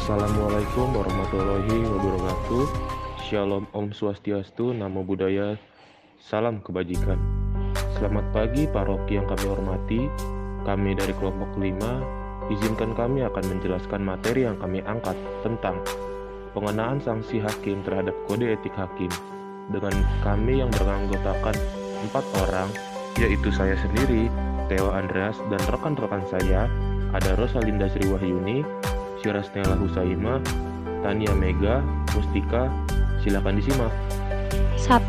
Assalamualaikum warahmatullahi wabarakatuh. Shalom, Om Swastiastu, Namo Buddhaya, salam kebajikan. Selamat pagi paroki yang kami hormati. Kami dari kelompok 5, izinkan kami akan menjelaskan materi yang kami angkat tentang pengenaan sanksi hakim terhadap kode etik hakim. Dengan kami yang beranggotakan 4 orang, yaitu saya sendiri, Theo Andreas, dan rekan-rekan saya, ada Rosalinda Sri Wahyuni, Syira Stella Husaima, Tania Mega, Mustika. Silakan disimak. 1.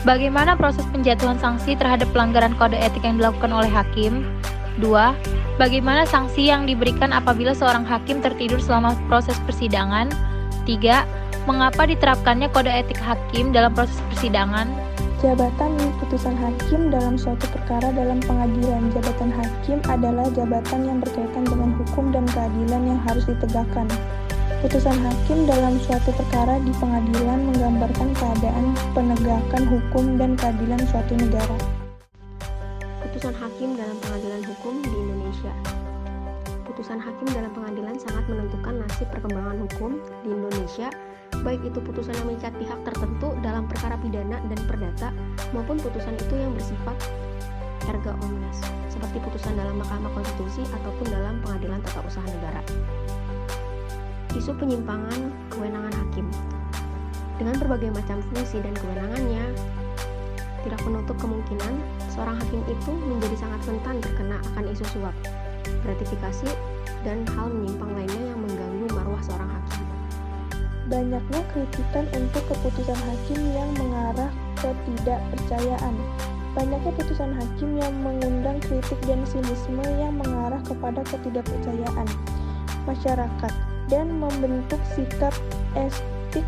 Bagaimana proses penjatuhan sanksi terhadap pelanggaran kode etik yang dilakukan oleh hakim? 2. Bagaimana sanksi yang diberikan apabila seorang hakim tertidur selama proses persidangan? 3. Mengapa diterapkannya kode etik hakim dalam proses persidangan? Jabatan putusan hakim dalam suatu perkara dalam pengadilan. Jabatan hakim adalah jabatan yang berkaitan dengan hukum dan keadilan yang harus ditegakkan. Putusan hakim dalam suatu perkara di pengadilan menggambarkan keadaan penegakan hukum dan keadilan suatu negara. Putusan hakim dalam pengadilan hukum di Indonesia. Putusan hakim dalam pengadilan sangat menentukan nasib perkembangan hukum di Indonesia, baik itu putusan yang mengikat pihak tertentu dalam perkara pidana dan perdata, maupun putusan itu yang bersifat erga omnes, seperti putusan dalam Mahkamah Konstitusi ataupun dalam Pengadilan Tata Usaha Negara. Isu penyimpangan kewenangan hakim. Dengan berbagai macam fungsi dan kewenangannya, tidak menutup kemungkinan seorang hakim itu menjadi sangat rentan terkena akan isu suap, gratifikasi, dan hal menyimpang lainnya yang mengganggu marwah seorang hakim. Banyaknya kritikan untuk keputusan hakim yang mengarah ketidakpercayaan. Banyaknya putusan hakim yang mengundang kritik dan sinisme yang mengarah kepada ketidakpercayaan masyarakat dan membentuk sikap etik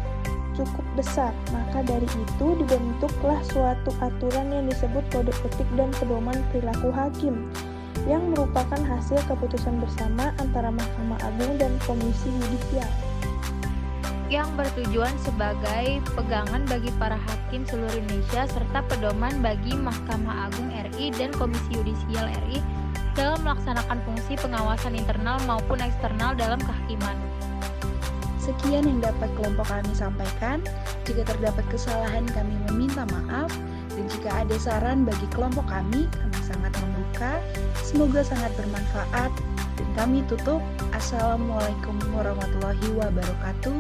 cukup besar. Maka dari itu dibentuklah suatu aturan yang disebut Kode Etik dan Pedoman Perilaku Hakim yang merupakan hasil keputusan bersama antara Mahkamah Agung dan Komisi Yudisial, yang bertujuan sebagai pegangan bagi para hakim seluruh Indonesia serta pedoman bagi Mahkamah Agung RI dan Komisi Yudisial RI dalam melaksanakan fungsi pengawasan internal maupun eksternal dalam kehakiman. Sekian yang dapat kelompok kami sampaikan. Jika terdapat kesalahan, kami meminta maaf. Dan jika ada saran bagi kelompok kami sangat membuka. Semoga sangat bermanfaat. Dan kami tutup. Assalamualaikum warahmatullahi wabarakatuh.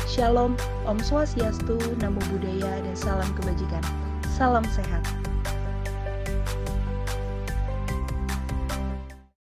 Shalom, Om Swastiastu, Namo Buddhaya, dan salam kebajikan. Salam sehat.